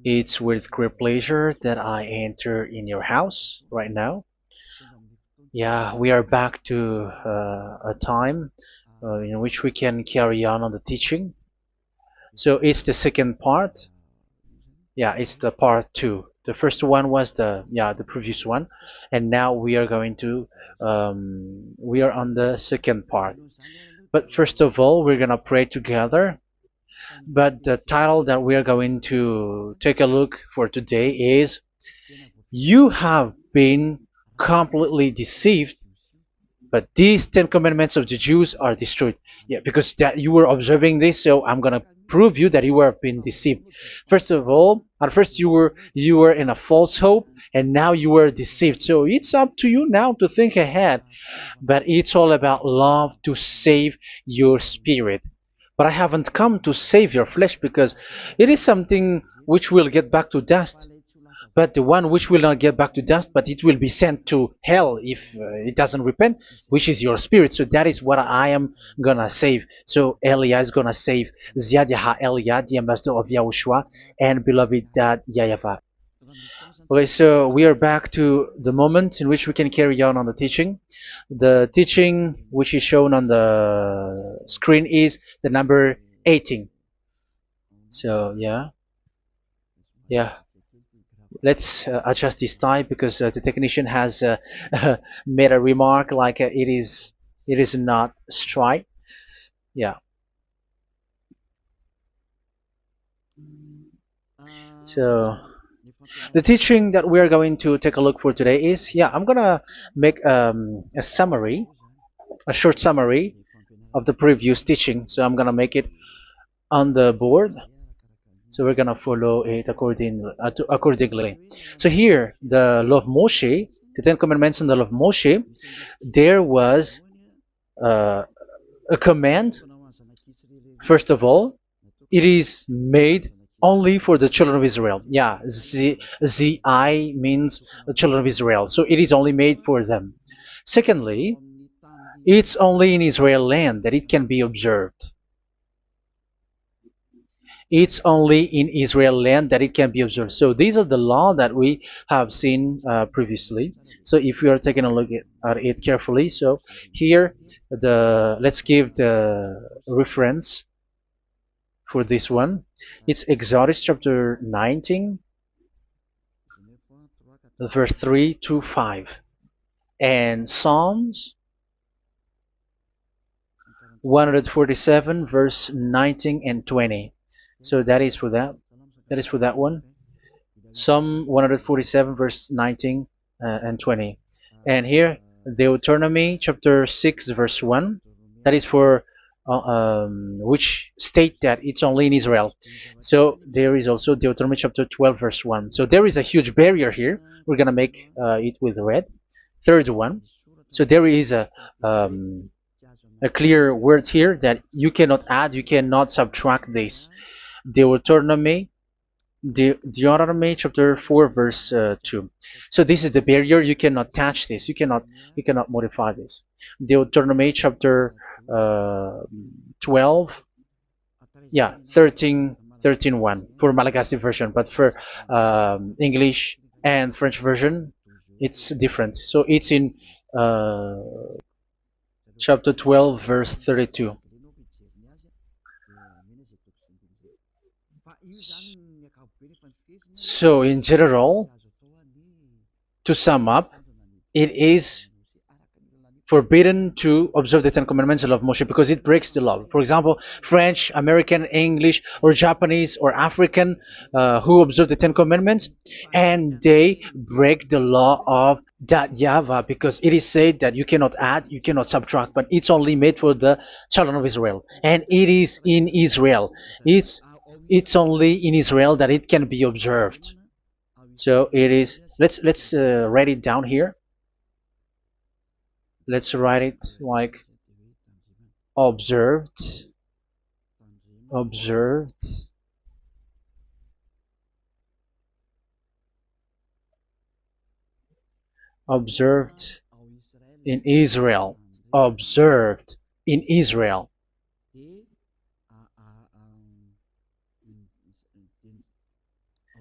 It's with great pleasure that I enter in your house right now. Yeah, we are back to a time in which we can carry on the teaching. So it's the second part. Yeah, it's the part two. The first one was the previous one, and now we are going to we are on the second part. But first of all, we're gonna pray together. But the title that we are going to take a look for today is "You have been completely deceived, but these Ten Commandments of the Jews are destroyed." Yeah, because that you were observing this, so I'm gonna prove you that you were being deceived. First of all, at first you were in a false hope, and now you were deceived. So it's up to you now to think ahead. But it's all about love to save your spirit. But I haven't come to save your flesh because it is something which will get back to dust. But the one which will not get back to dust, but it will be sent to hell if it doesn't repent, which is your spirit. So that is what I am gonna save. So Elia is gonna save Ziadiha Elia, the ambassador of Yahushua, and beloved dad YAHVAH. Okay, so we are back to the moment in which we can carry on the teaching. The teaching which is shown on the screen is the number 18. So yeah, let's adjust this time because the technician has made a remark like it is not straight. Yeah. So the teaching that we are going to take a look for today is, I'm gonna make a summary, a short summary of the previous teaching. So I'm gonna make it on the board. So we're gonna follow it accordingly. So here, the law of Moshe, the Ten Commandments and the law of Moshe, there was uh, a command. First of all, it is made only for the children of Israel. Yeah, Z I means the children of Israel. So it is only made for them. Secondly, it's only in Israel land that it can be observed. It's only in Israel land that it can be observed. So these are the law that we have seen previously. So if we are taking a look at it carefully, so here let's give the reference for this one. It's Exodus chapter 19, verse 3 to 5, and Psalms 147, verse 19 and 20. So that is for that. That is for that one. Psalm 147, verse 19 and 20. And here, Deuteronomy chapter 6, verse 1. That is for which state that it's only in Israel. So there is also Deuteronomy chapter 12, verse 1. So there is a huge barrier here. We're going to make it with red. Third one. So there is a clear word here that you cannot add, you cannot subtract this. Deuteronomy Deuteronomy chapter 4 verse 2. So this is the barrier. You cannot touch this. You cannot modify this. Deuteronomy chapter 12, 13:1 for Malagasy version, but for English and French version, it's different. So it's in uh, chapter 12 verse 32. So in general, to sum up, it is forbidden to observe the Ten Commandments and love Moshe because it breaks the law. For example, French, American, English, or Japanese or African who observe the Ten Commandments and they break the law of that YAHVAH because it is said that you cannot add, you cannot subtract, but it's only made for the children of Israel, and it is in Israel. It's only in Israel that it can be observed. So it is. Let's write it down here. Let's write it like observed, observed, observed in Israel, observed in Israel.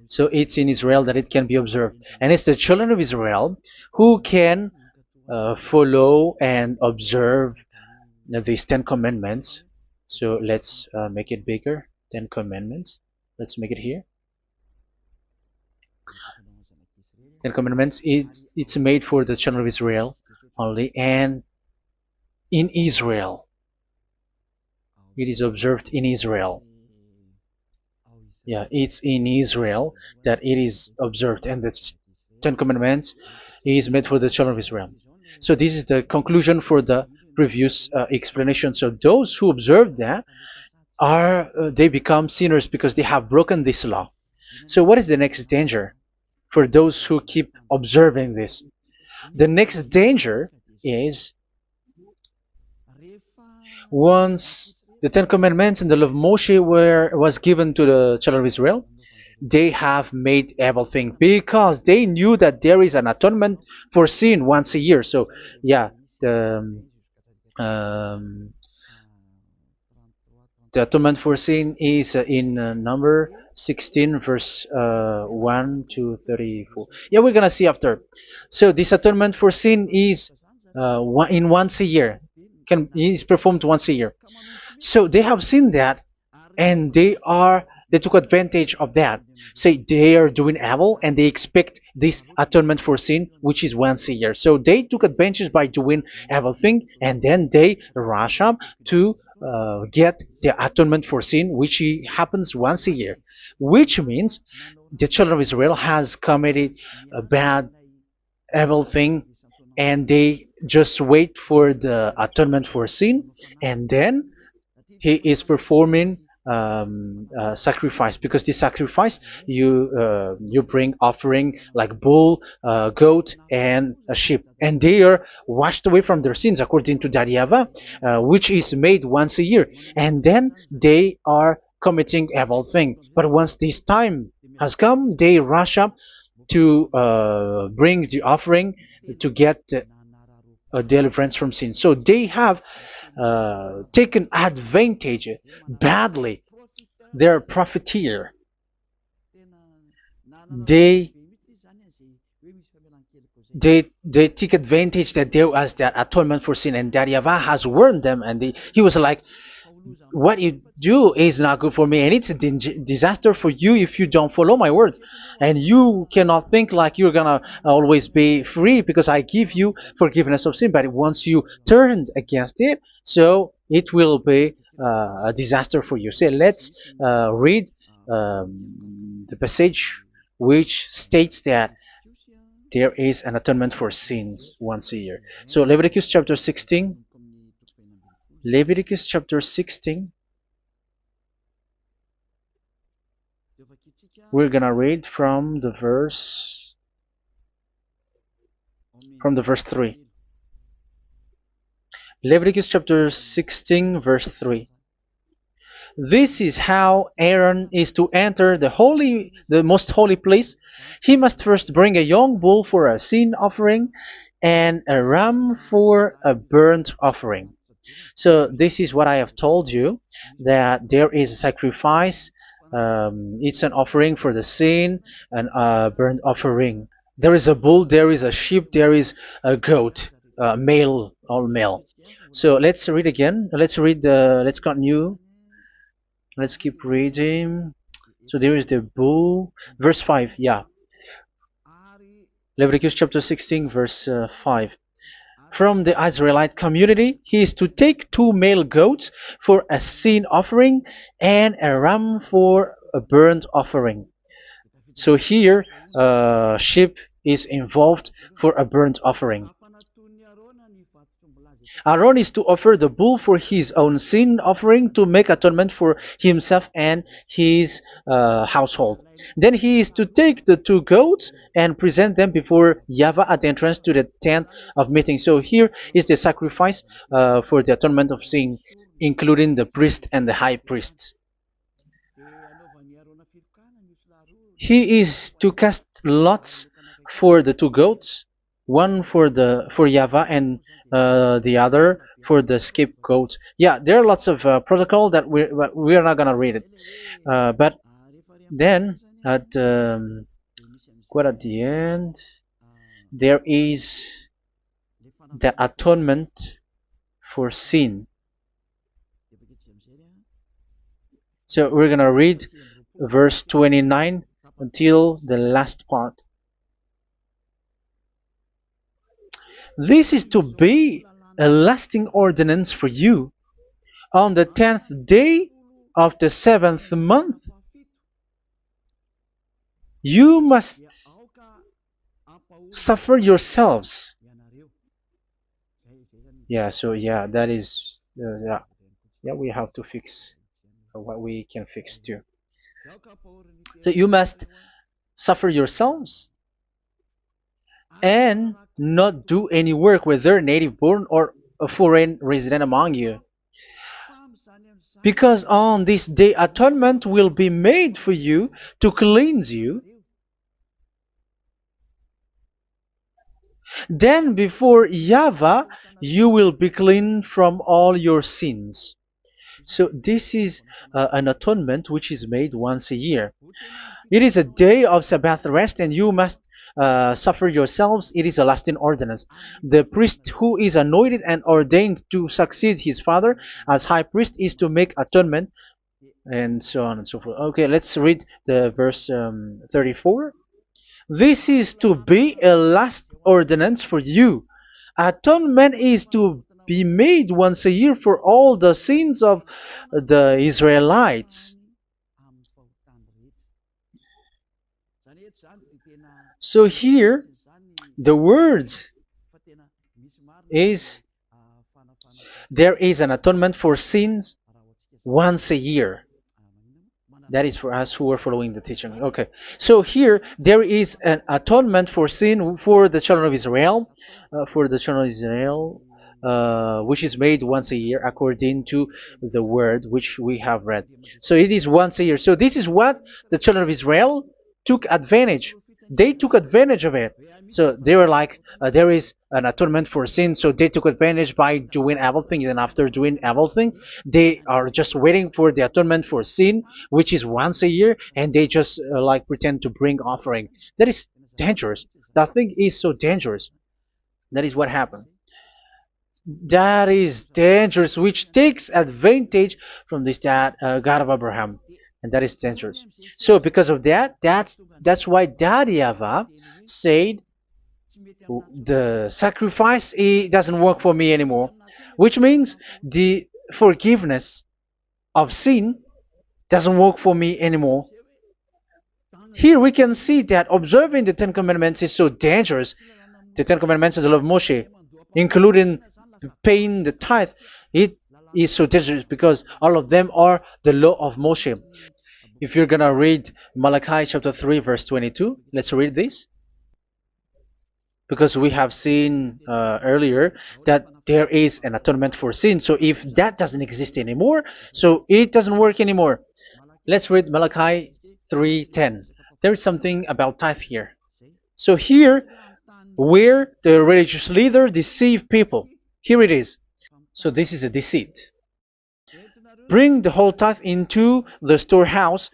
So it's in Israel that it can be observed. And it's the children of Israel who can follow and observe these 10 commandments. So let's make it bigger. 10 commandments. Let's make it here. 10 commandments. It's made for the children of Israel only, and in Israel. It is observed in Israel. Yeah, it's in Israel that it is observed, and the Ten Commandments is made for the children of Israel. So this is the conclusion for the previous explanation. So those who observe that are they become sinners because they have broken this law. So what is the next danger for those who keep observing this? The next danger is once the Ten Commandments and the law of Moshe was given to the children of Israel, they have made everything because they knew that there is an atonement for sin once a year. So yeah, um, the atonement for sin is in number 16 verse 1 to 34. Yeah, we're gonna see after. So this atonement for sin is once a year, is performed once a year. So they have seen that, and they took advantage of that. Say they are doing evil and they expect this atonement for sin, which is once a year. So they took advantage by doing evil thing, and then they rush up to get the atonement for sin, which happens once a year, which means the children of Israel has committed a bad evil thing, and they just wait for the atonement for sin, and then he is performing sacrifice, because this sacrifice you bring offering like bull, goat, and a sheep, and they are washed away from their sins according to that YAHVAH, which is made once a year, and then they are committing evil thing. But once this time has come, they rush up to bring the offering to get deliverance from sin. So they have taken advantage badly. They're a profiteer. They they take advantage that there was that atonement for sin, and that YAHVAH has warned them, and he was like, what you do is not good for me, and it's a disaster for you if you don't follow my words, and you cannot think like you're gonna always be free because I give you forgiveness of sin, but once you turned against it, so it will be a disaster for you. So let's read the passage which states that there is an atonement for sins once a year. So Leviticus chapter 16. Leviticus chapter 16. We're gonna read from the verse 3. Leviticus chapter 16 verse 3. This is how Aaron is to enter the most holy place. He must first bring a young bull for a sin offering and a ram for a burnt offering. So this is what I have told you, that there is a sacrifice. It's an offering for the sin, and a burnt offering. There is a bull, there is a sheep, there is a goat, male, all male. So let's read again. Let's continue. Let's keep reading. So there is the bull, verse 5. Yeah, Leviticus chapter 16 verse 5. From the Israelite community, he is to take 2 male goats for a sin offering and a ram for a burnt offering. So here, sheep is involved for a burnt offering. Aaron is to offer the bull for his own sin offering to make atonement for himself and his household. Then he is to take the 2 goats and present them before YAHVAH at the entrance to the tent of meeting. So here is the sacrifice for the atonement of sin, including the priest and the high priest. He is to cast lots for the 2 goats, one for YAHVAH and the other for the scapegoat. Yeah, there are lots of protocol that we are not gonna read it. But then at quite at the end, there is the atonement for sin. So we're gonna read verse 29 until the last part. This is to be a lasting ordinance for you. On the 10th day of the 7th month, you must suffer yourselves. Yeah, so yeah, that is, yeah, we have to fix what we can fix too. So you must suffer yourselves and not do any work, whether native born or a foreign resident among you. Because on this day atonement will be made for you to cleanse you. Then before YAHVAH you will be clean from all your sins. So this is an atonement which is made once a year. It is a day of Sabbath rest, and you must suffer yourselves. It is a lasting ordinance. The priest who is anointed and ordained to succeed his father as high priest is to make atonement, and so on and so forth. Okay, let's read the verse 34. This is to be a last ordinance for you. Atonement is to be made once a year for all the sins of the Israelites. So here, the words is there is an atonement for sins once a year. That is for us who are following the teaching. Okay, so here there is an atonement for sin for the children of Israel, which is made once a year according to the word which we have read. So it is once a year. So this is what the children of Israel took advantage. They took advantage of it. So they were like, there is an atonement for sin. So they took advantage by doing evil things, and after doing evil things, they are just waiting for the atonement for sin, which is once a year, and they just like pretend to bring offering. That is dangerous. That thing is so dangerous. That is what happened. That is dangerous, which takes advantage from this God of Abraham, and that is dangerous. So because of that, that's why Daddy Ava said the sacrifice it doesn't work for me anymore, which means the forgiveness of sin doesn't work for me anymore. Here we can see that observing the Ten Commandments is so dangerous. The Ten Commandments of the law of Moshe, including paying the tithe, it is so dangerous because all of them are the law of Moshe. If you're gonna read Malachi chapter 3 verse 22, let's read this. Because we have seen earlier that there is an atonement for sin. So if that doesn't exist anymore, so it doesn't work anymore. Let's read Malachi 3:10. There is something about tithe here. So here, where the religious leader deceive people, here it is. So this is a deceit. Bring the whole tithe into the storehouse,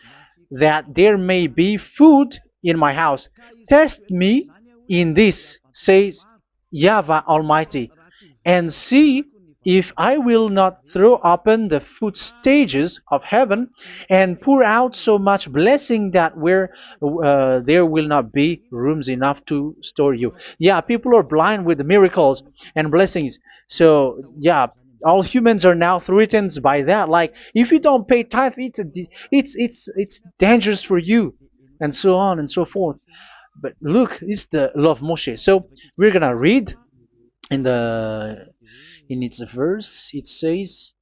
that there may be food in my house. Test me in this, says YAHVAH Almighty, and see if I will not throw open the food stages of heaven and pour out so much blessing that where there will not be rooms enough to store you. Yeah, people are blind with the miracles and blessings. So yeah, all humans are now threatened by that. Like if you don't pay tithe, it's dangerous for you, and so on and so forth. But look, it's the law of Moshe. So we're gonna read in its verse. It says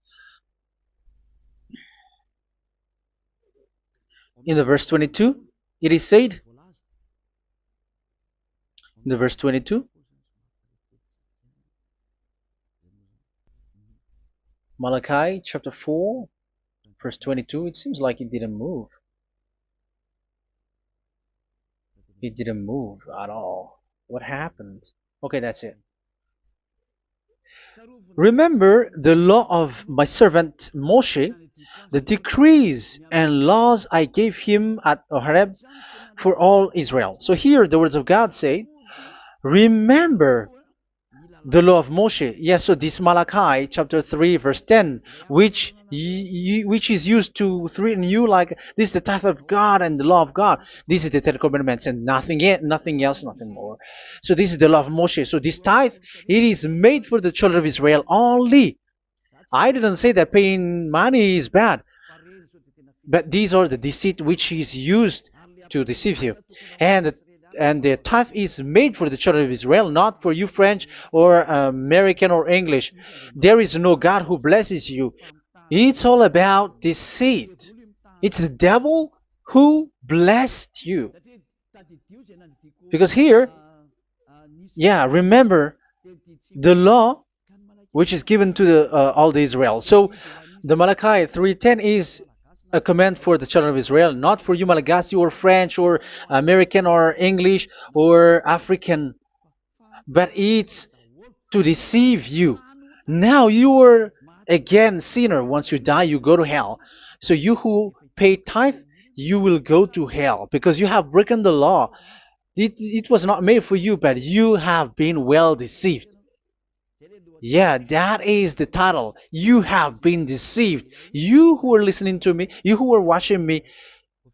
in the verse 22. It is said in the verse 22. Malachi chapter 4 verse 22. It seems like it didn't move. It didn't move at all. What happened? Okay, that's it. Remember the law of my servant Moshe, the decrees and laws I gave him at Horeb for all Israel. So here the words of God say, remember the law of Moshe. Yes, so this Malachi chapter 3 verse 10, which is used to threaten you like this is the tithe of God and the law of God. This is the Ten Commandments and nothing else, nothing more. So this is the law of Moshe. So this tithe, it is made for the children of Israel only. I didn't say that paying money is bad, but these are the deceit which is used to deceive you. And the tithe is made for the children of Israel, not for you French or American or English. There is no God who blesses you. It's all about deceit. It's the devil who blessed you. Because here, yeah, remember the law which is given to all the Israel. So the Malachi 3:10 is a command for the children of Israel, not for you Malagasy or French or American or English or African, but it's to deceive you. Now you are again sinner. Once you die, you go to hell. So you who pay tithe, you will go to hell because you have broken the law. It was not made for you, but you have been well deceived. Yeah, that is the title. You have been deceived. You who are listening to me, you who are watching me,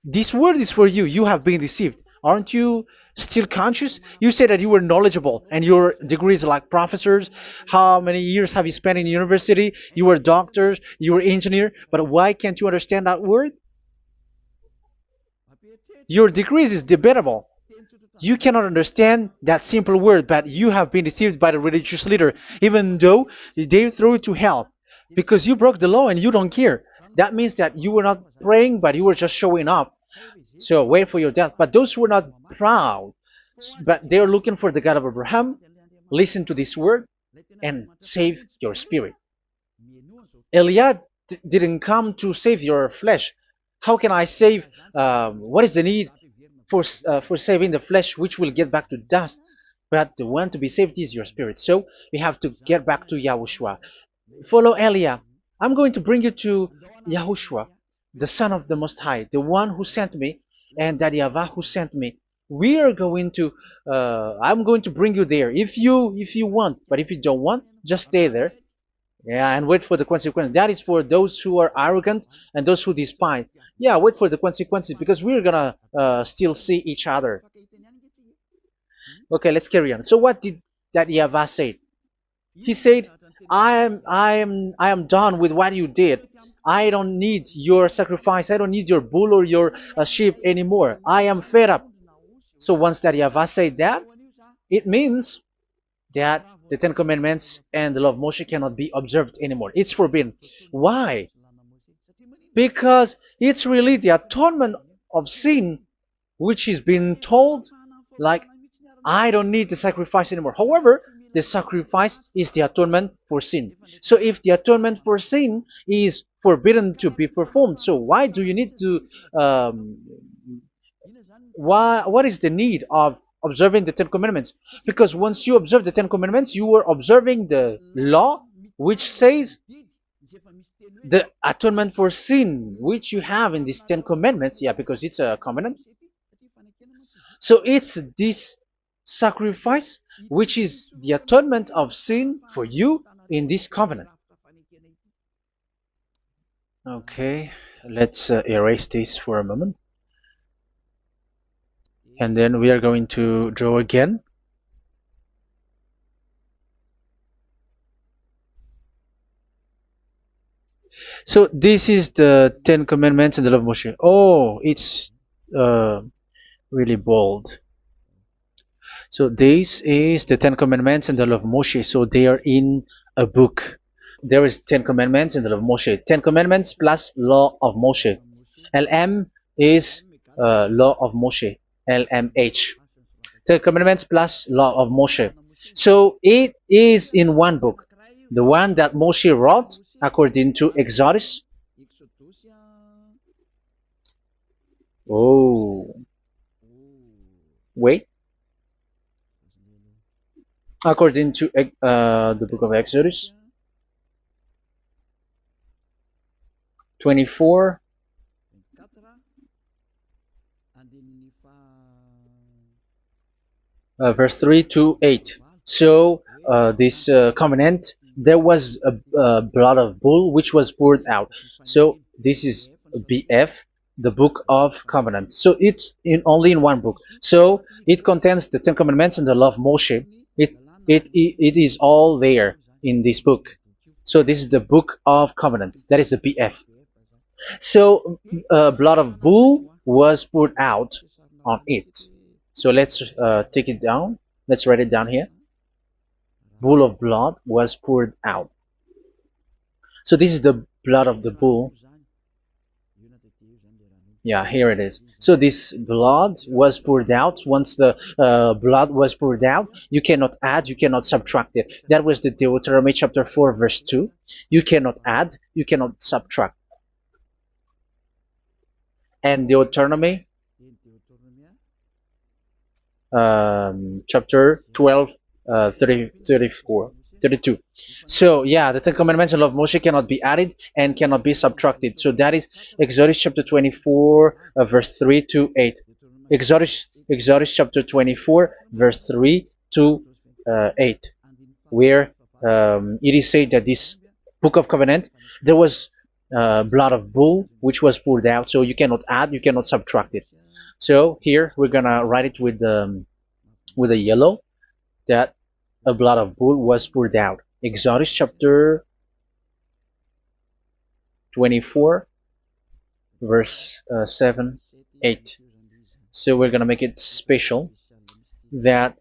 this word is for you. You have been deceived. Aren't you still conscious? You say that you were knowledgeable and your degrees like professors. How many years have you spent in university? You were doctors, you were engineer, but why can't you understand that word? Your degrees is debatable. You cannot understand that simple word, but you have been deceived by the religious leader, even though they threw you to hell because you broke the law and you don't care. That means that you were not praying, but you were just showing up. So wait for your death. But those who are not proud, but they are looking for the God of Abraham, listen to this word and save your spirit. Eliah didn't come to save your flesh. How can I save? What is the need for saving the flesh, which will get back to dust? But the one to be saved is your spirit. So we have to get back to YAHOSHUAH. Follow Eliah. I'm going to bring you to YAHOSHUAH, the Son of the Most High, the one who sent me, and that YAHVAH who sent me. We are going to. I'm going to bring you there if you want, but if you don't want, just stay there. Yeah, and wait for the consequences. That is for those who are arrogant and those who despise. Yeah, wait for the consequences because we're gonna still see each other. Okay, let's carry on. So what did that YAHVAH say? He said, I am done with what you did. I don't need your sacrifice. I don't need your bull or your sheep anymore. I am fed up. So once that YAHVAH said that, it means that the Ten Commandments and the law of Moshe cannot be observed anymore. It's forbidden. Why? Because it's really the atonement of sin which is being told, like, I don't need the sacrifice anymore. However, the sacrifice is the atonement for sin. So if the atonement for sin is forbidden to be performed, so why do you need to what is the need of observing the Ten Commandments? Because once you observe the Ten Commandments, you are observing the law which says the atonement for sin which you have in these Ten Commandments. Yeah, because it's a covenant. So it's this sacrifice which is the atonement of sin for you in this covenant. Okay, let's erase this for a moment. And then we are going to draw again. So this is the Ten Commandments and the law of Moshe. Oh, it's really bold. So this is the Ten Commandments and the law of Moshe. So they are in a book. There is Ten Commandments and the law of Moshe. Ten Commandments plus law of Moshe. LM is law of Moshe. LMH. Ten Commandments plus law of Moshe. So it is in one book. The one that Moshe wrote according to Exodus. Oh. Wait. According to the book of Exodus. 24, verse 3 to 8. So this covenant, there was a blood of bull which was poured out. So this is BF, the book of covenant. So it's only in one book. So it contains the Ten Commandments and the law of Moshe. It is all there in this book. So this is the book of covenant. That is the BF. So blood of bull was poured out on it. So let's take it down. Let's write it down here. Bull of blood was poured out. So this is the blood of the bull. Yeah, here it is. So this blood was poured out. Once the blood was poured out, you cannot add, you cannot subtract it. That was the Deuteronomy chapter 4, verse 2. You cannot add, you cannot subtract. And Deuteronomy chapter 12, 34, 32. So yeah, the Ten Commandments and law of Moshe cannot be added and cannot be subtracted. So that is Exodus chapter 24, verse 3 to 8. Exodus chapter 24, verse 3 to 8, where it is said that this book of covenant, there was blood of bull which was poured out. So you cannot add, you cannot subtract it. So here we're gonna write it with a yellow, that a blood of bull was poured out. Exodus chapter 24, verse 7, 8. So we're gonna make it special that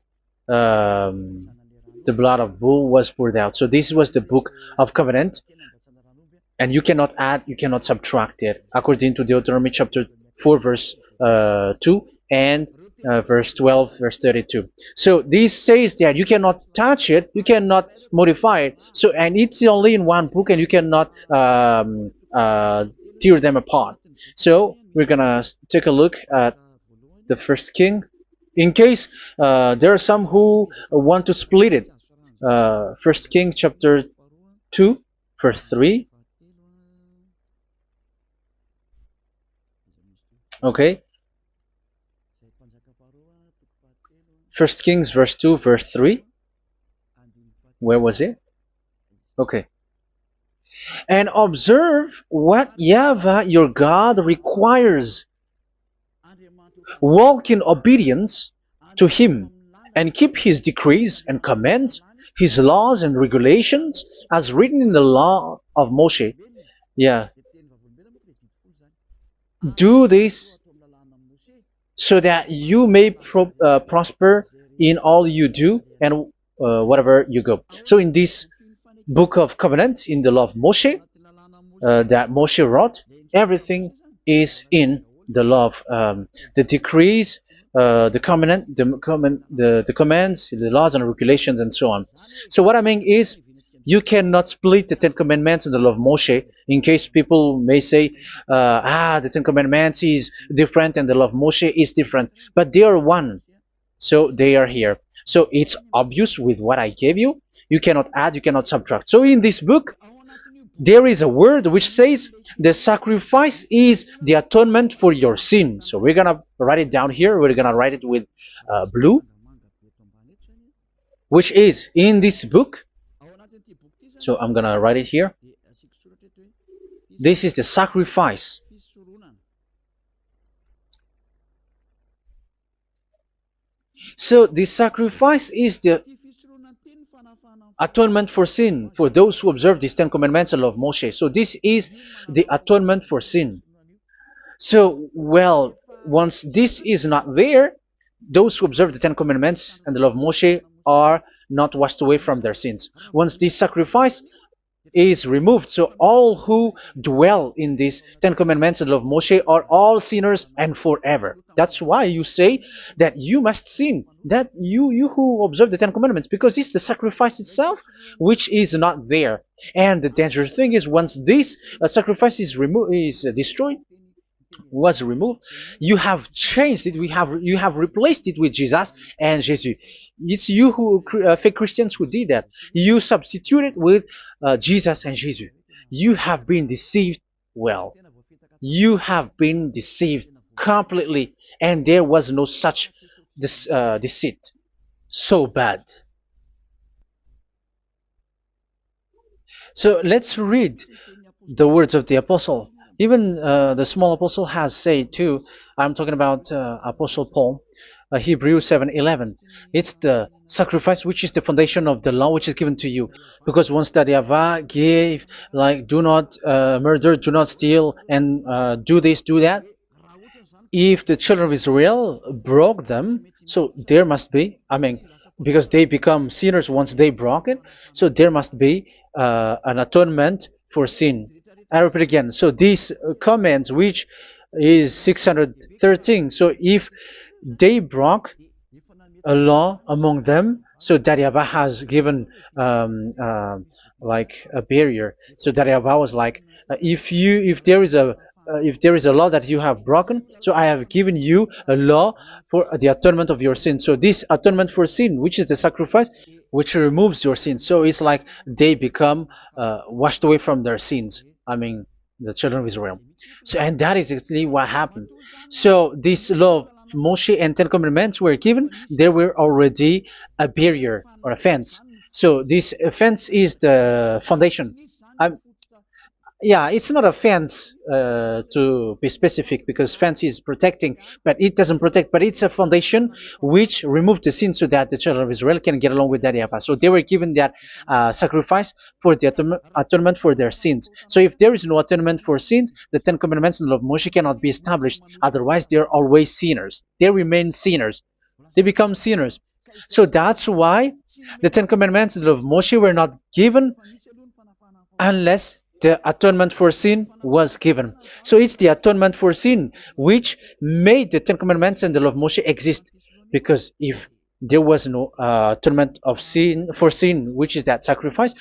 the blood of bull was poured out. So this was the book of covenant, and you cannot add, you cannot subtract it, according to Deuteronomy chapter 4, verse 2 and verse 12, verse 32. So this says that you cannot touch it, you cannot modify it. So, and it's only in one book, and you cannot tear them apart. So we're gonna take a look at the first king, in case there are some who want to split it. First King chapter 2, verse 3. Okay. First Kings verse 2, verse 3. Where was it? Okay. And observe what YAHVAH your God requires. Walk in obedience to him, and keep his decrees and commands, his laws and regulations, as written in the law of Moshe. Yeah. Do this so that you may prosper in all you do and whatever you go. So in this book of covenant, in the law of Moshe, that Moshe wrote, everything is in the law of the decrees, the covenant, the commands, the laws and regulations, and so on. So what I mean is, you cannot split the Ten Commandments and the law of Moshe. In case people may say, the Ten Commandments is different and the law of Moshe is different, but they are one. So they are here. So it's obvious with what I gave you. You cannot add, you cannot subtract. So in this book, there is a word which says the sacrifice is the atonement for your sin. So we're gonna write it down here. We're gonna write it with blue, which is in this book. So I'm gonna write it here. This is the sacrifice. So the sacrifice is the atonement for sin for those who observe these Ten Commandments and law of Moshe. So this is the atonement for sin. So, well, once this is not there, those who observe the Ten Commandments and the law of Moshe are not washed away from their sins. Once this sacrifice is removed, so all who dwell in these Ten Commandments and law of Moshe are all sinners and forever. That's why you say that you must sin, that you who observe the Ten Commandments, because it's the sacrifice itself which is not there. And the dangerous thing is, once this sacrifice is destroyed, was removed, you have changed it. You have replaced it with Jesus and Jesus. It's you who fake Christians who did that. You substitute it with Jesus and Jesus. You have been deceived well. You have been deceived completely, and there was no such deceit. So bad. So let's read the words of the apostle. Even the small apostle has said too. I'm talking about Apostle Paul, Hebrews 7:11. It's the sacrifice which is the foundation of the law which is given to you. Because once that YAHVAH gave, like, do not murder, do not steal, and do this, do that, if the children of Israel broke them, so there must be, I mean, because they become sinners once they broke it, so there must be an atonement for sin. I repeat again. So these commands, which is 613, so if they broke a law among them, so that YAHVAH has given like a barrier. So that YAHVAH was like, if there is a law that you have broken, so I have given you a law for the atonement of your sin. So this atonement for sin, which is the sacrifice, which removes your sins. So it's like they become washed away from their sins. I mean, the children of Israel. So, and that is exactly what happened. So this law of Moshe and Ten Commandments were given. There were already a barrier or a fence. So this fence is the foundation. Um, yeah, it's not a fence to be specific, because fence is protecting, but it doesn't protect. But it's a foundation which removed the sin so that the children of Israel can get along with that YAHVAH. So they were given that sacrifice for the atonement for their sins. So if there is no atonement for sins, the Ten Commandments and the law of Moshe cannot be established. Otherwise, they are always sinners. They remain sinners. They become sinners. So that's why the Ten Commandments and the law of Moshe were not given unless the atonement for sin was given. So it's the atonement for sin which made the Ten Commandments and the law of Moshe exist. Because if there was no atonement of sin for sin, which is that sacrifice,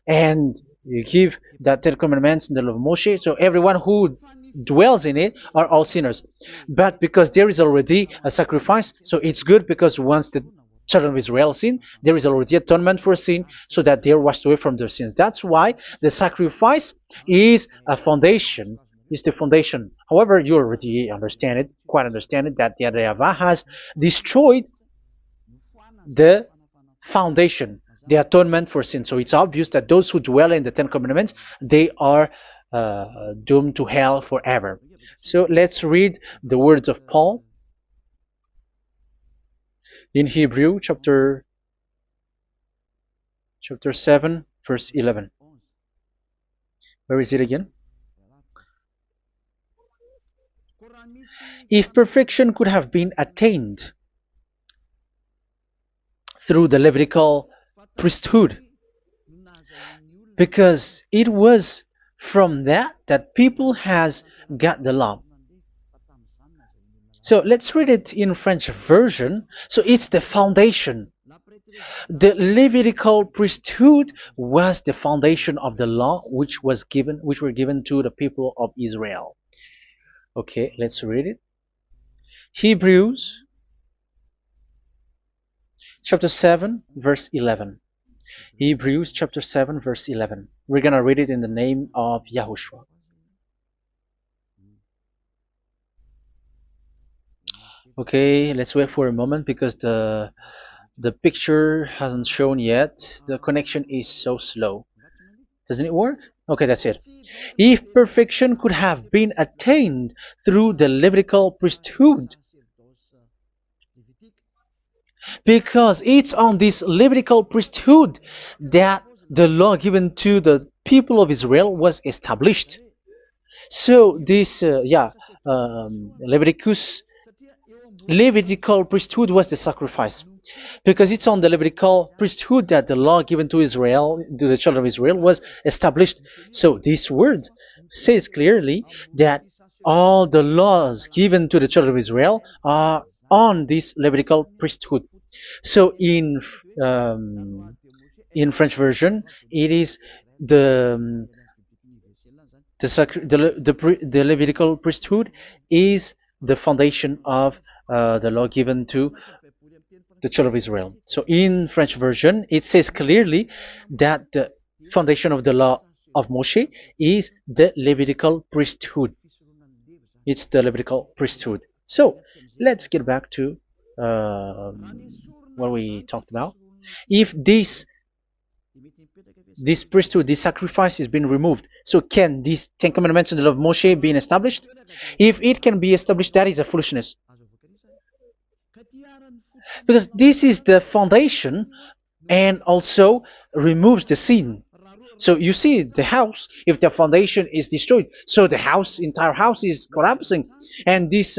and you give that Ten Commandments and the law of Moshe, so everyone who dwells in it are all sinners. But because there is already a sacrifice, so it's good, because once the children of Israel sin, there is already atonement for sin, so that they are washed away from their sins. That's why the sacrifice is a foundation, is the foundation. However, you already understand it, quite understand it, that the YAHVAH has destroyed the foundation, the atonement for sin. So it's obvious that those who dwell in the Ten Commandments, they are doomed to hell forever. So let's read the words of Paul in Hebrew chapter 7 verse 11. Where is it again? If perfection could have been attained through the Levitical priesthood, because it was from that people has got the law. So let's read it in French version. So it's the foundation. The Levitical priesthood was the foundation of the law which were given to the people of Israel. Okay, let's read it. Hebrews chapter 7 verse 11. Hebrews chapter 7 verse 11. We're gonna read it in the name of YAHOSHUAH. Okay, let's wait for a moment, because the picture hasn't shown yet. The connection is so slow. Doesn't it work? Okay, that's it. If perfection could have been attained through the Levitical priesthood, because it's on this Levitical priesthood that the law given to the people of Israel was established. So this, Levitical priesthood was the sacrifice, because it's on the Levitical priesthood that the law given to Israel, to the children of Israel, was established. So this word says clearly that all the laws given to the children of Israel are on this Levitical priesthood. So in French version, it is the Levitical priesthood is the foundation of the law given to the children of Israel. So in French version, it says clearly that the foundation of the law of Moshe is the Levitical priesthood. It's the Levitical priesthood. So let's get back to what we talked about. If this priesthood, this sacrifice is being removed, so can these Ten Commandments and the law of Moshe be established? If it can be established, that is a foolishness. Because this is the foundation and also removes the sin. So you see the house, if the foundation is destroyed, so the house, entire house is collapsing. And this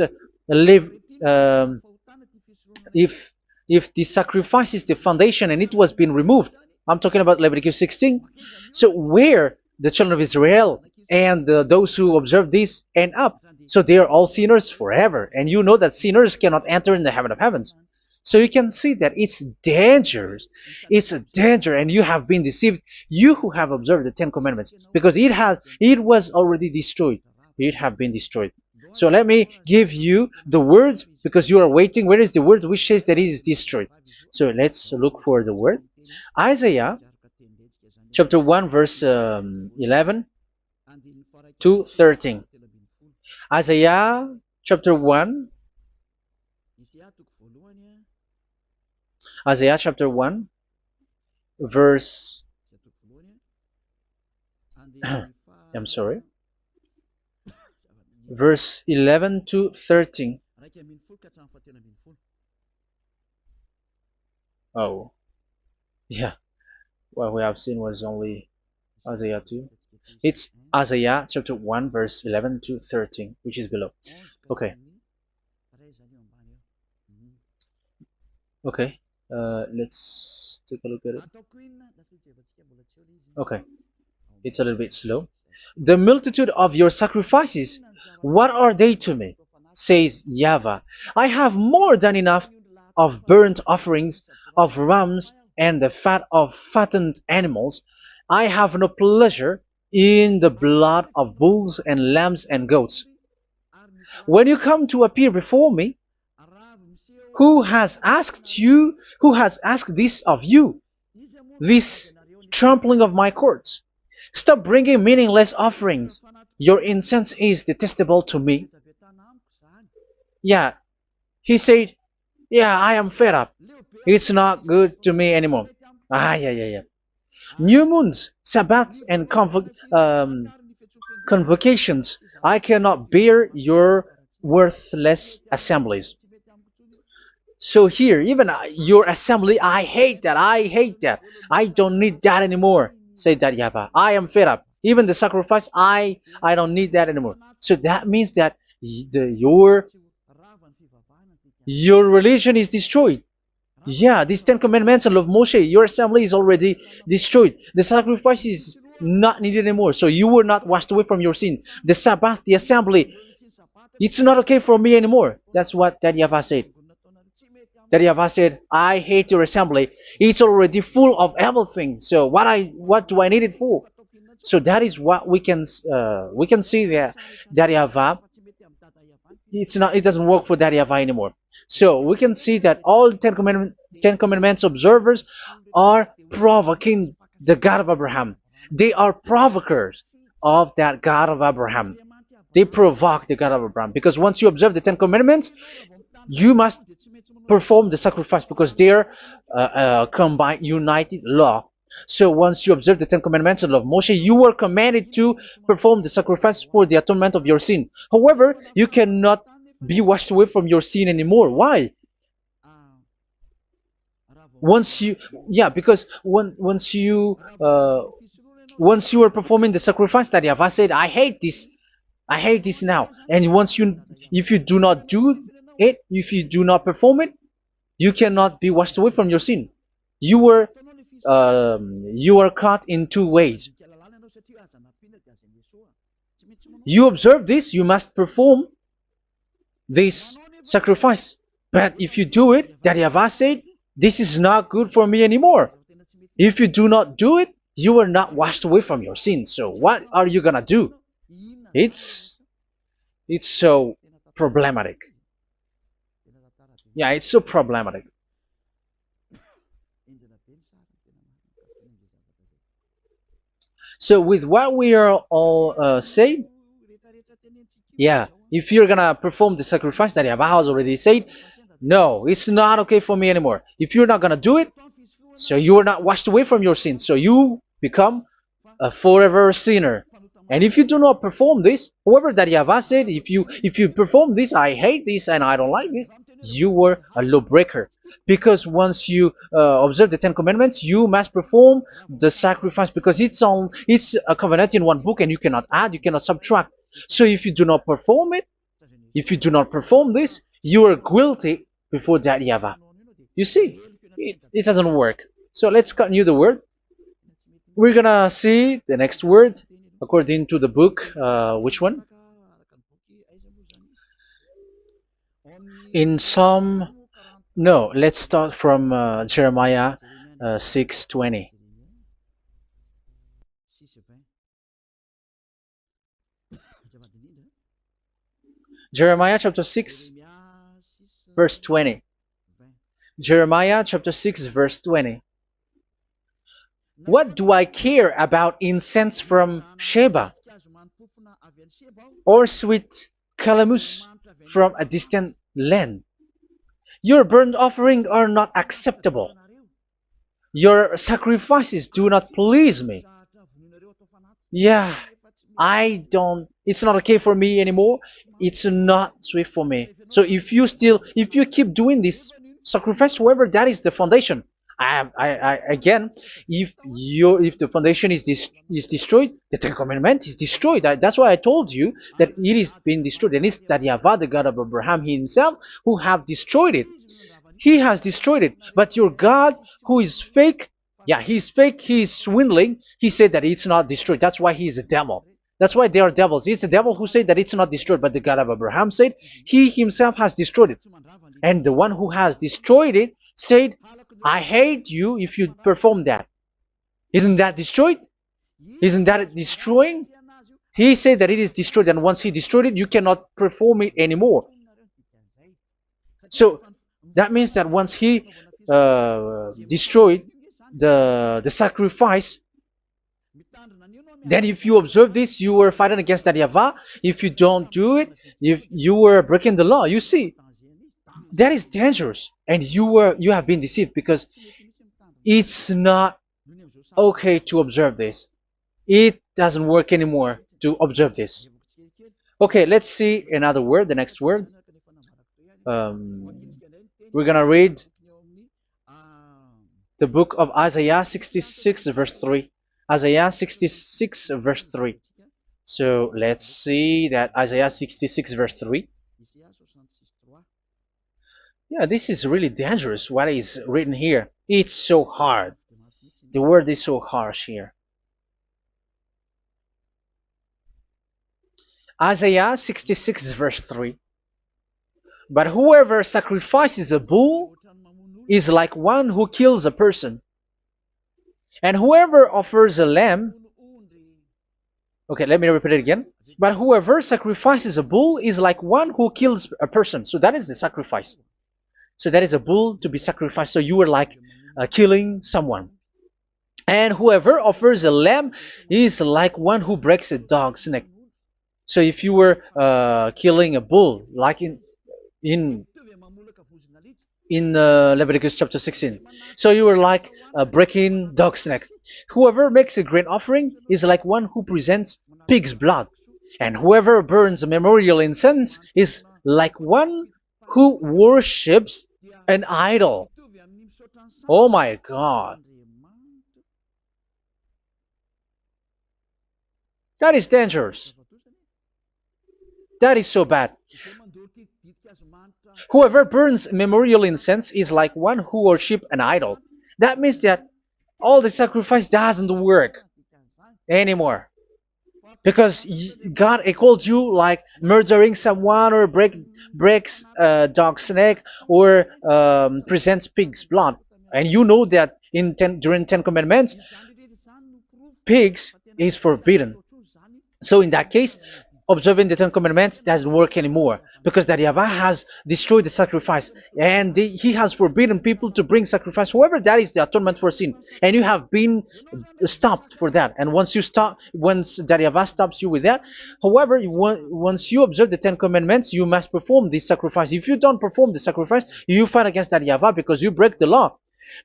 live, um, if the sacrifice is the foundation and it was being removed, I'm talking about Leviticus 16. So where the children of Israel and those who observe this end up, so they are all sinners forever. And you know that sinners cannot enter in the heaven of heavens. So you can see that it's dangerous. It's a danger, and you have been deceived. You who have observed the Ten Commandments, because it was already destroyed. It have been destroyed. So let me give you the words, because you are waiting. Where is the word which says that it is destroyed? So let's look for the word. Isaiah chapter 1 verse 11 to 13. Isaiah chapter 1. Isaiah chapter 1 verse I'm sorry, verse 11 to 13. Oh, yeah, what we have seen was only Isaiah 2. It's Isaiah chapter 1 verse 11 to 13, which is below. Okay. Okay. Let's take a look at it. Okay. It's a little bit slow. The multitude of your sacrifices, what are they to me? Says YAHVAH. I have more than enough of burnt offerings, of rams, and the fat of fattened animals. I have no pleasure in the blood of bulls and lambs and goats. When you come to appear before me, who has asked this of you, this trampling of my courts? Stop bringing meaningless offerings. Your incense is detestable to me. Yeah, he said, yeah, I am fed up. It's not good to me anymore. Yeah. New moons, Sabbaths, and convocations. I cannot bear your worthless assemblies. So here, even your assembly, I hate that. I hate that. I don't need that anymore. Say that, YAHVAH. I am fed up. Even the sacrifice, I don't need that anymore. So that means that your religion is destroyed. Yeah, these Ten Commandments and of Moshe, your assembly is already destroyed. The sacrifice is not needed anymore. So you were not washed away from your sin. The Sabbath, the assembly, it's not okay for me anymore. That's what that YAHVAH said. That YAHVAH said, I hate your assembly. It's already full of everything. So what do I need it for? So that is what we can see there. That YAHVAH, it doesn't work for that YAHVAH anymore. So we can see that all Ten Commandments observers are provoking the God of Abraham. They are provokers of that God of Abraham. They provoke the God of Abraham, because once you observe the Ten Commandments, you must perform the sacrifice, because they are combined, united law. So once you observe the Ten Commandments and law of Moshe, you were commanded to perform the sacrifice for the atonement of your sin. However, you cannot be washed away from your sin anymore. Why? Because once you are performing the sacrifice, that YAHVAH said, I hate this now. And if you do not do it, if you do not perform it, you cannot be washed away from your sin. You are caught in two ways. You observe this, you must perform this sacrifice. But if you do it, that YAHVAH said, this is not good for me anymore. If you do not do it, you are not washed away from your sins. So what are you gonna do? It's so problematic. Yeah, it's so problematic. So with what we are all saying, yeah, if you're gonna perform the sacrifice that Yahweh has already said, no, it's not okay for me anymore. If you're not gonna do it, so you are not washed away from your sins, so you become a forever sinner. And if you do not perform this, whoever that Yahweh said, if you perform this, I hate this and I don't like this, you were a lawbreaker. Because once you observe the Ten Commandments, you must perform the sacrifice, because it's a covenant in one book, and you cannot add, you cannot subtract. So if you do not perform it, if you do not perform this, you are guilty before that Yahweh. You see, it doesn't work. So let's continue the word. We're gonna see the next word according to the book. Which one? In Psalm. No, let's start from Jeremiah 6:20. Jeremiah chapter 6, verse 20. Jeremiah chapter 6, verse 20. What do I care about incense from Sheba, or sweet calamus from a distant land? Your burnt offerings are not acceptable. Your sacrifices do not please me. Yeah, it's not okay for me anymore. It's not sweet for me. So if you keep doing this sacrifice, however, that is the foundation. Again, if the foundation is destroyed, the Ten Commandment is destroyed. That's why I told you that it is being destroyed, and it's that Yahweh, the God of Abraham himself, who have destroyed it. He has destroyed it. But your God, who is fake, yeah, he's fake, he's swindling. He said that it's not destroyed. That's why he's a devil. That's why they are devils. It's the devil who said that it's not destroyed, but the God of Abraham said he himself has destroyed it. And the one who has destroyed it said, I hate you if you perform that. Isn't that destroyed? Isn't that destroying? He said that it is destroyed, and once he destroyed it, you cannot perform it anymore. So that means that once he destroyed the sacrifice, then if you observe this, you were fighting against that Yahweh. If you don't do it, if you were breaking the law, you see, that is dangerous, and you have been deceived, because it's not okay to observe this. It doesn't work anymore to observe this. Okay, let's see another word, the next word. We're gonna read the book of Isaiah 66 verse 3. Isaiah 66 verse 3. So let's see that Isaiah 66 verse 3. Yeah, this is really dangerous what is written here. It's so hard. The word is so harsh here. Isaiah 66 verse 3. But whoever sacrifices a bull is like one who kills a person. And whoever offers a lamb... Okay, let me repeat it again. But whoever sacrifices a bull is like one who kills a person. So that is the sacrifice. So that is a bull to be sacrificed. So you were like killing someone. And whoever offers a lamb is like one who breaks a dog's neck. So if you were killing a bull, like in Leviticus chapter 16, so you were like breaking dog's neck. Whoever makes a grain offering is like one who presents pig's blood. And whoever burns a memorial incense is like one who worships an idol. Oh my God. That is dangerous. That is so bad. Whoever burns memorial incense is like one who worships an idol. That means that all the sacrifice doesn't work anymore. Because God calls you like murdering someone, or breaks a dog's neck, or presents pig's blood. And you know that during 10 Commandments, pigs is forbidden. So in that case, observing the Ten Commandments doesn't work anymore because that Yahweh has destroyed the sacrifice and he has forbidden people to bring sacrifice. However, that is the atonement for sin, and you have been stopped for that. And once you stop, once that Yahweh stops you with that, however, once you observe the Ten Commandments, you must perform this sacrifice. If you don't perform the sacrifice, you fight against that Yahweh because you break the law.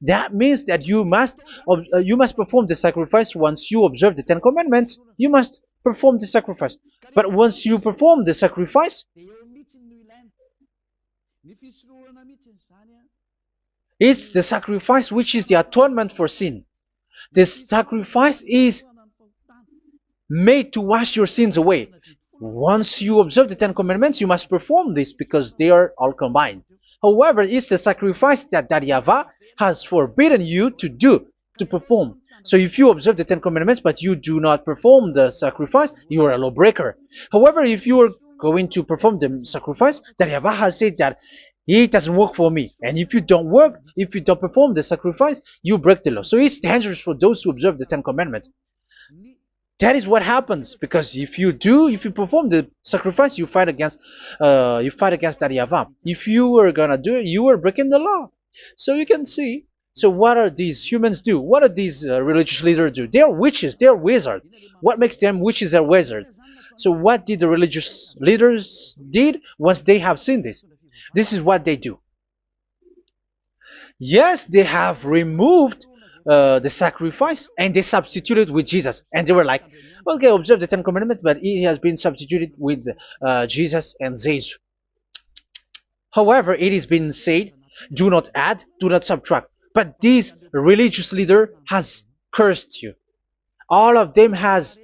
That means that you must perform the sacrifice. Once you observe the Ten Commandments, you must perform the sacrifice. But once you perform the sacrifice, it's the sacrifice which is the atonement for sin. This sacrifice is made to wash your sins away. Once you observe the Ten Commandments, you must perform this because they are all combined. However, it's the sacrifice that Yahweh has forbidden you to do, to perform. So if you observe the Ten Commandments but you do not perform the sacrifice, you are a lawbreaker. However, if you are going to perform the sacrifice, that Yahweh has said that it doesn't work for me. And if you don't perform the sacrifice, you break the law. So it's dangerous for those who observe the Ten Commandments. That is what happens, because if you perform the sacrifice, you fight against that Yahweh. If you are gonna do it, you are breaking the law. So you can see. So what are these humans do? What are these religious leaders do? They are witches. They are wizards. What makes them witches or wizards? So what did the religious leaders did once they have seen this? This is what they do. Yes, they have removed the sacrifice and they substituted with Jesus. And they were like, okay, observe the Ten Commandments, but it has been substituted with Jesus and Jesus. However, it has been said, do not add, do not subtract. But this religious leader has cursed you. All of them has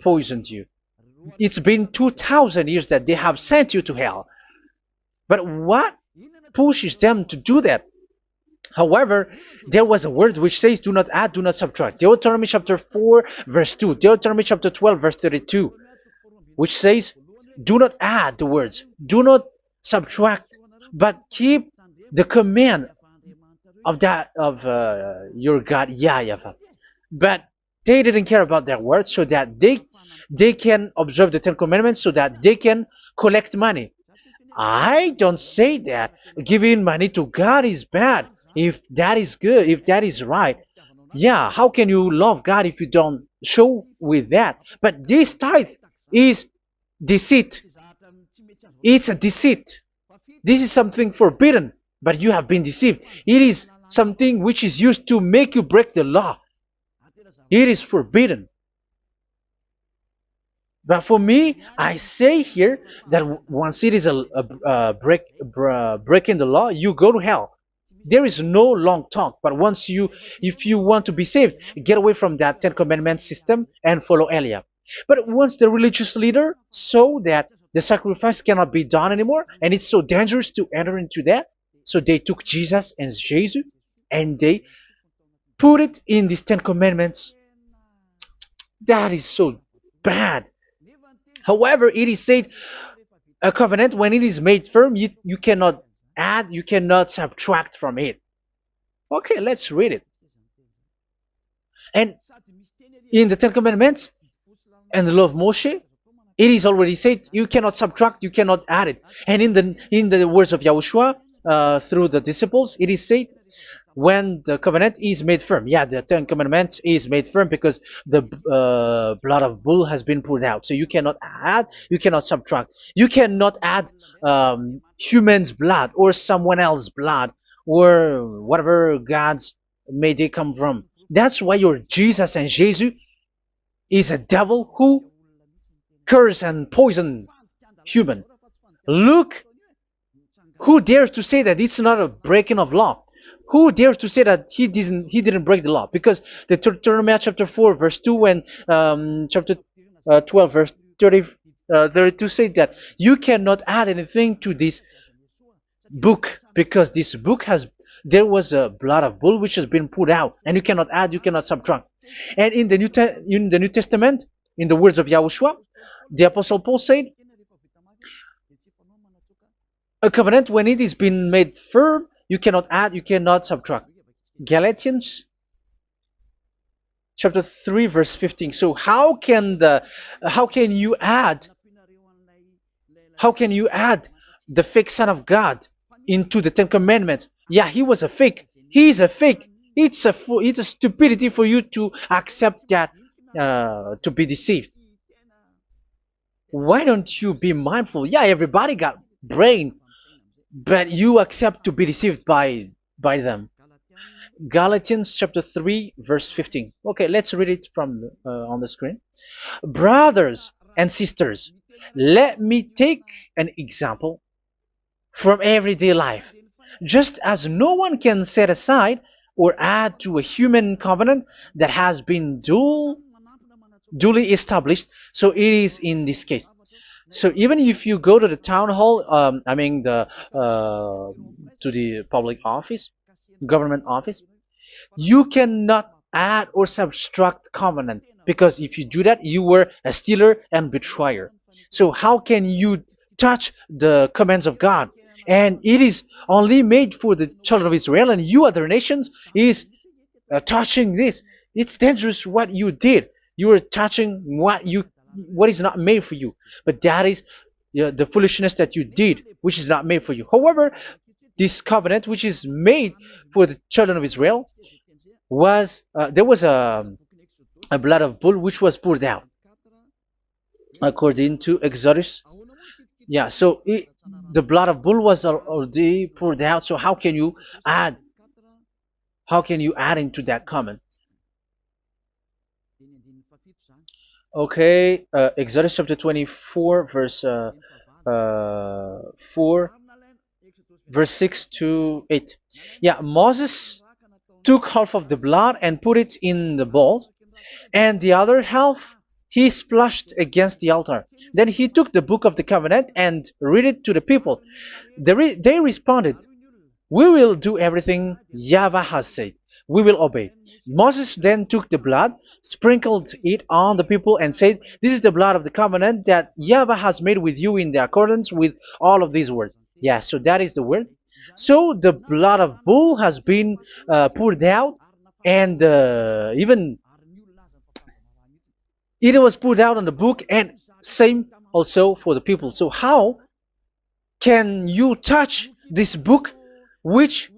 poisoned you. It's been 2,000 years that they have sent you to hell. But what pushes them to do that? However, there was a word which says, do not add, do not subtract. Deuteronomy chapter 4, verse 2. Deuteronomy chapter 12, verse 32. Which says, do not add the words. Do not subtract. But keep the command of your God, YAHVAH. But they didn't care about their words, so that they can observe the Ten Commandments, so that they can collect money. I don't say that giving money to God is bad. If that is good, if that is right, yeah, how can you love God if you don't show with that? But this tithe is deceit. It's a deceit. This is something forbidden, but you have been deceived. It is something which is used to make you break the law. It is forbidden. But for me, I say here that once it is breaking the law, you go to hell. There is no long talk. But if you want to be saved, get away from that Ten Commandments system and follow Eliah. But once the religious leader saw that the sacrifice cannot be done anymore, and it's so dangerous to enter into that, so they took Jesus and Jesus and they put it in these Ten Commandments. That is so bad. However, it is said a covenant, when it is made firm, you cannot add, you cannot subtract from it. Okay, let's read it. And in the Ten Commandments and the law of Moshe, it is already said you cannot subtract, you cannot add it. And in the words of YAHOSHUAH through the disciples, it is said when the covenant is made firm. Yeah, the Ten Commandments is made firm because the blood of bull has been poured out. So you cannot add, you cannot subtract. You cannot add human's blood or someone else's blood or whatever gods may they come from. That's why your Jesus and Jesus is a devil who curse and poison human. Look, who dares to say that it's not a breaking of law? Who dares to say that he didn't break the law? Because the Deuteronomy chapter 4 verse 2 and chapter 12 verse 32 say that you cannot add anything to this book, because this book there was a blood of bull which has been poured out, and you cannot add, you cannot subtract. And in the New Testament, in the words of YAHOSHUAH, the Apostle Paul said, a covenant, when it is been made firm, you cannot add, you cannot subtract. Galatians chapter 3 verse 15. So how can you add How can you add the fake Son of God into the Ten Commandments? Yeah, he was a fake. He is a fake. It's a stupidity for you to accept that, to be deceived. Why don't you be mindful? Yeah, everybody got brain, but you accept to be deceived by them. Galatians chapter 3 verse 15. Okay, let's read it from on the screen. Brothers and sisters, let me take an example from everyday life. Just as no one can set aside or add to a human covenant that has been duly established, so it is in this case. So even if you go to the town hall, I mean to the public office, government office, you cannot add or subtract covenant, because if you do that, you were a stealer and betrayer. So how can you touch the commands of God? And it is only made for the children of Israel, and you other nations is touching this. It's dangerous what you did. You are touching what is not made for you. But that is, the foolishness that you did, which is not made for you. However, this covenant, which is made for the children of Israel, was there was a blood of bull which was poured out according to Exodus. Yeah, so the blood of bull was already poured out. So add how can you add into that comment? Okay, Exodus chapter 24 verse 4 verse 6 to 8. Yeah, Moses took half of the blood and put it in the bowl, and the other half he splashed against the altar. Then he took the book of the covenant and read it to the people. They responded, "We will do everything YAHVAH has said. We will obey." Moses then took the blood, sprinkled it on the people, and said, "This is the blood of the covenant that YAHVAH has made with you in the accordance with all of these words." Yeah, so that is the word. So the blood of bull has been poured out, and even it was poured out on the book, and same also for the people. So how can you touch this book which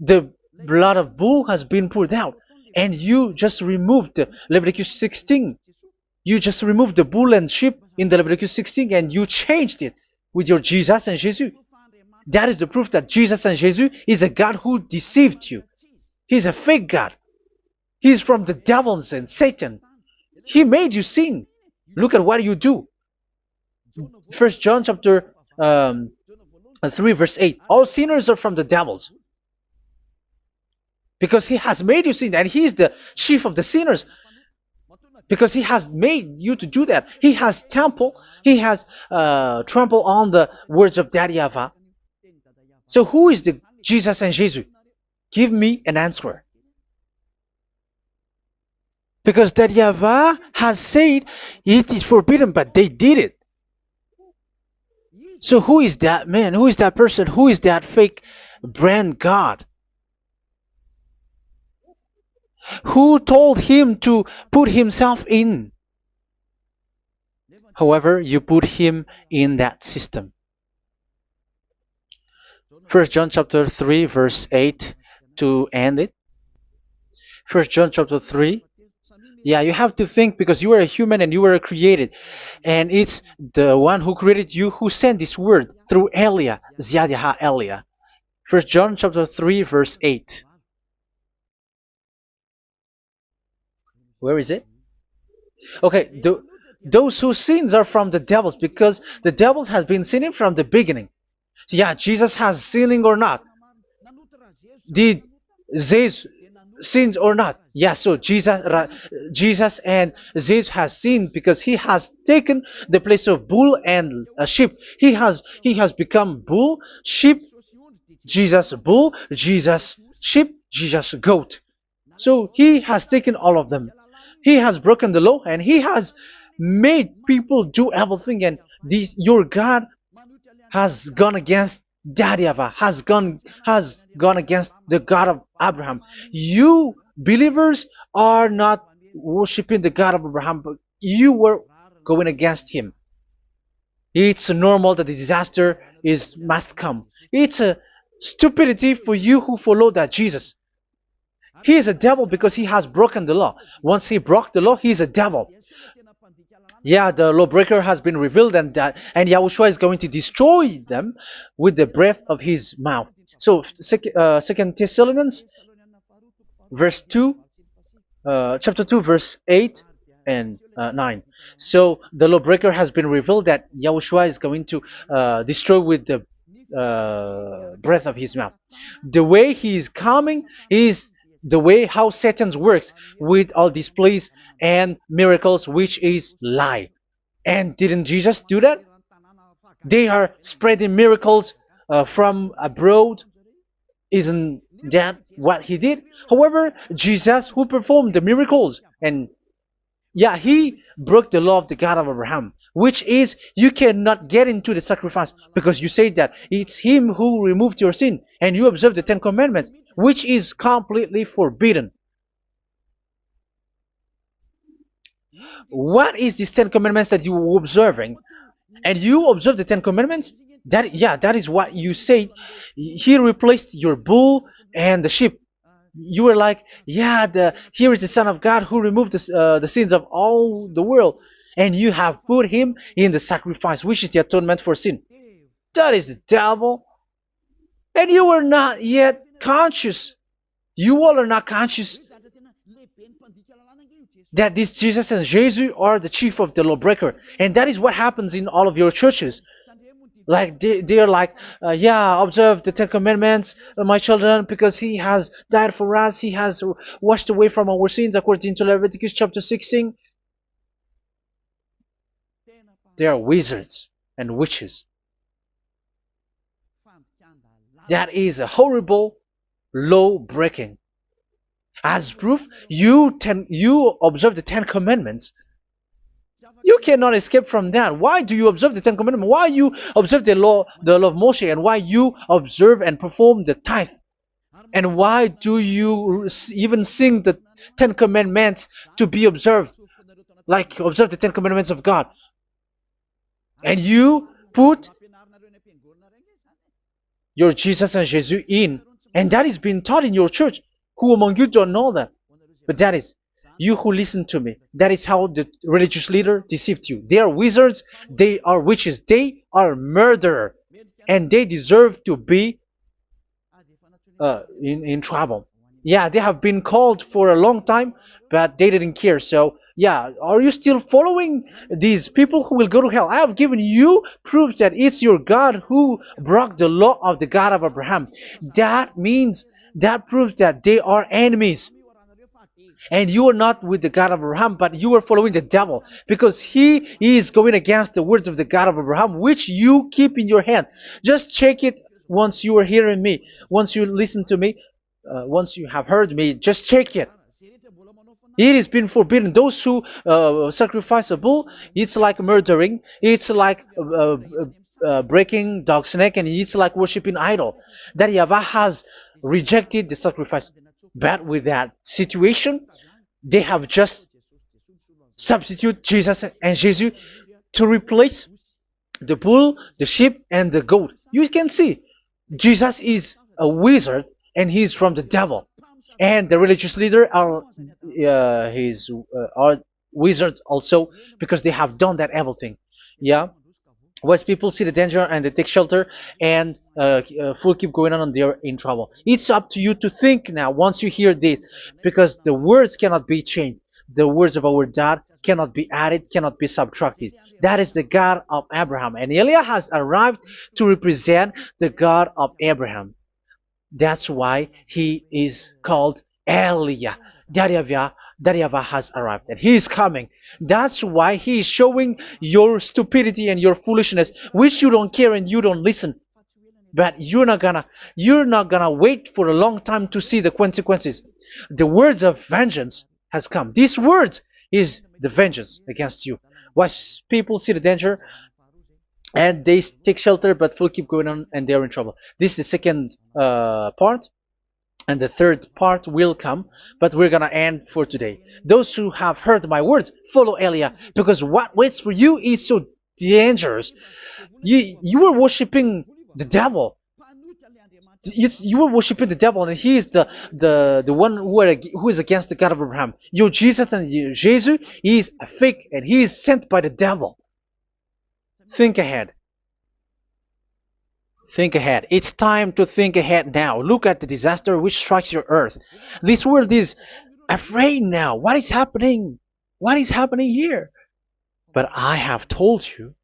the blood of bull has been poured out, and you just removed Leviticus 16? You just removed the bull and sheep in the Leviticus 16, and you changed it with your Jesus and Jesus. That is the proof that Jesus and Jesus is a God who deceived you. He's a fake God. He's from the devils and Satan. He made you sin. Look at what you do. First John chapter 3 verse 8. All sinners are from the devils, because he has made you sin, and he is the chief of the sinners, because he has made you to do that. He has trampled on the words of Daddy YAHVAH. So who is the Jesus and Jesus? Give me an answer. Because Daddy YAHVAH has said it is forbidden, but they did it. So who is that man? Who is that person? Who is that fake brand God? Who told him to put himself in? However, you put him in that system. First John chapter 3 verse 8 to end it. First John chapter 3. Yeah, you have to think, because you are a human and you were created, and it's the one who created you who sent this word through Elia, Ziadiha Elia. First John chapter 3 verse 8. Where is it? Okay, those whose sins are from the devils, because the devils has been sinning from the beginning. Yeah, Jesus has sinning or not? Did Jesus sins or not? Yeah, so Jesus and Jesus has sinned, because he has taken the place of bull and sheep. He has become bull, sheep, Jesus bull, Jesus sheep, Jesus goat. So he has taken all of them. He has broken the law, and he has made people do everything, and your God has gone against Daddy YAHVAH, has gone against the God of Abraham. You believers are not worshiping the God of Abraham, but you were going against him. It's normal that the disaster is must come. It's a stupidity for you who follow that Jesus. He is a devil because he has broken the law. Once he broke the law, he is a devil. Yeah, the lawbreaker has been revealed, and Yahushua is going to destroy them with the breath of his mouth. So, Second Thessalonians, verse 2, chapter 2, verse 8 and 9. So the lawbreaker has been revealed that Yahushua is going to destroy with the breath of his mouth. The way he is coming is the way how Satan works with all displays and miracles, which is lie. And didn't Jesus do that? They are spreading miracles from abroad. Isn't that what he did? However, Jesus, who performed the miracles, and yeah, he broke the law of the God of Abraham, which is you cannot get into the sacrifice because you say that it's him who removed your sin, and you observe the Ten Commandments, which is completely forbidden. What is these Ten Commandments that you were observing? And you observe the Ten Commandments? That is what you say. He replaced your bull and the sheep. You were like, yeah, here is the Son of God who removed the sins of all the world, and you have put him in the sacrifice, which is the atonement for sin. That is the devil. And you are not yet conscious. You all are not conscious that this Jesus and Jesus are the chief of the lawbreaker. And that is what happens in all of your churches. Like they are like, yeah, observe the Ten Commandments, my children, because he has died for us. He has washed away from our sins according to Leviticus chapter 16. They are wizards and witches. That is a horrible law breaking. As proof, you observe the Ten Commandments. You cannot escape from that. Why do you observe the Ten Commandments? Why you observe the law of Moshe, and why you observe and perform the tithe? And why do you even sing the Ten Commandments to be observed? Like observe the Ten Commandments of God. And you put your Jesus and Jesus in. And that is being taught in your church. Who among you don't know that? But that is you who listen to me. That is how the religious leader deceived you. They are wizards. They are witches. They are murderers. And they deserve to be in trouble. Yeah, they have been called for a long time, but they didn't care. So, yeah, are you still following these people who will go to hell? I have given you proof that it's your God who broke the law of the God of Abraham. That means, that proves that they are enemies. And you are not with the God of Abraham, but you are following the devil, because he is going against the words of the God of Abraham, which you keep in your hand. Just check it once you are hearing me, once you listen to me, once you have heard me, just check it. It has been forbidden. Those who sacrifice a bull, it's like murdering, it's like breaking dog's neck, and it's like worshiping idol. That YAHVAH has rejected the sacrifice. But with that situation, they have just substitute Jesus and Jesus to replace the bull, the sheep, and the goat. You can see Jesus is a wizard, and he's from the devil. And the religious leader are wizards also, because they have done that evil thing. Yeah. Once people see the danger and they take shelter, and full keep going on, and they're in trouble. It's up to you to think now once you hear this, because the words cannot be changed. The words of our God cannot be added, cannot be subtracted. That is the God of Abraham, and Eliah has arrived to represent the God of Abraham. That's why he is called Eliah. YAHVAH has arrived, and he is coming. That's why he is showing your stupidity and your foolishness, which you don't care and you don't listen. But you're not gonna wait for a long time to see the consequences. The words of vengeance has come. These words is the vengeance against you. Once people see the danger and they take shelter, but will keep going on, and they're in trouble. This is the second part. And the third part will come, but we're gonna end for today. Those who have heard my words, follow Eliah, because what waits for you is so the angels. You were worshiping the devil. You were worshiping the devil, and he is the one who is against the God of Abraham. Your Jesus and your Jesus, he is a fake, and he is sent by the devil. Think ahead. Think ahead. It's time to think ahead now. Look at the disaster which strikes your earth. This world is afraid now. What is happening? What is happening here? But I have told you,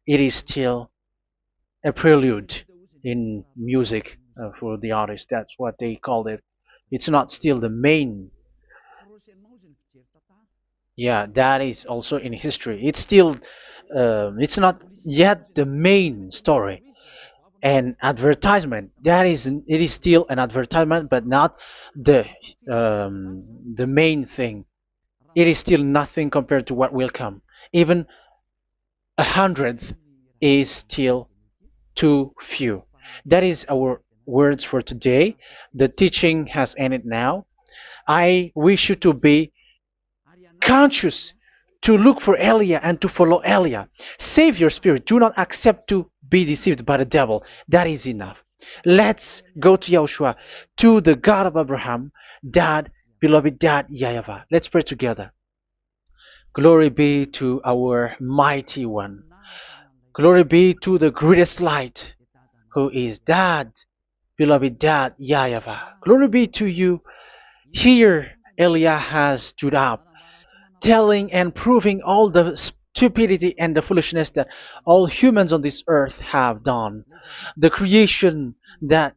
it is still a prelude in music for the artist. That's what they called it. It's not still the main. Yeah, that is also in history. It's still, it's not yet the main story. And advertisement, that is, it is still an advertisement, but not the the main thing. It is still nothing compared to what will come. Even a hundredth is still too few. That is our words for today. The teaching has ended now. I wish you to be conscious, to look for Elia and to follow Elia. Save your spirit. Do not accept to be deceived by the devil. That is enough. Let's go to Yahushua, to the God of Abraham, Dad, beloved Dad, YAHVAH. Let's pray together. Glory be to our mighty one. Glory be to the greatest light, who is Dad, beloved Dad, YAHVAH. Glory be to you. Here, Elia has stood up, telling and proving all the stupidity and the foolishness that all humans on this earth have done. The creation that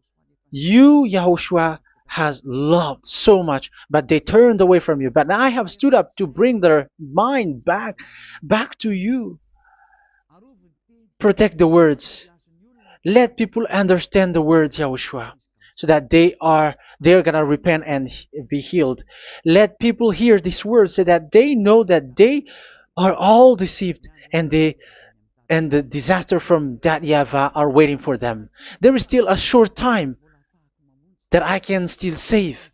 you, Yahushua, has loved so much, but they turned away from you. But I have stood up to bring their mind back to you. Protect the words. Let people understand the words, Yahushua, so that they're gonna repent and be healed. Let people hear these words so that they know that they are all deceived, and the disaster from that YAHVAH are waiting for them. There is still a short time that I can still save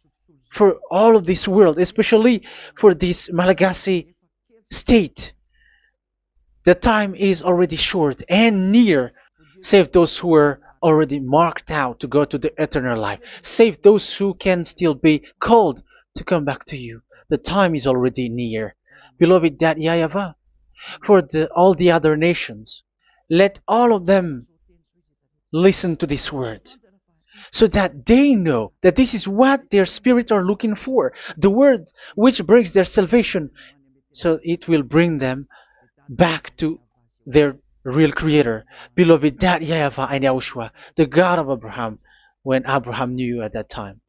for all of this world, especially for this Malagasy state. The time is already short and near. Save those who are already marked out to go to the eternal life. Save those who can still be called to come back to you. The time is already near. Beloved Dad YAHVAH, for all the other nations, let all of them listen to this word, so that they know that this is what their spirits are looking for, the word which brings their salvation, so it will bring them back to their real creator, beloved Dad YAHVAH and Yahushua, the God of Abraham, when Abraham knew you at that time.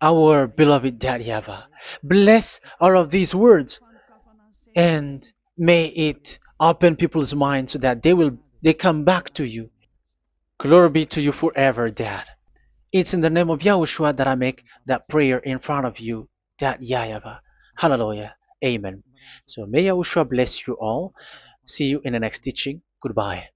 Our beloved Dad YAHVAH, bless all of these words, and may it open people's minds so that they come back to you. Glory be to you forever, Dad. It's in the name of Yahushua that I make that prayer in front of you, Dad YAHVAH. Hallelujah. Amen. So may Yahushua bless you all. See you in the next teaching. Goodbye.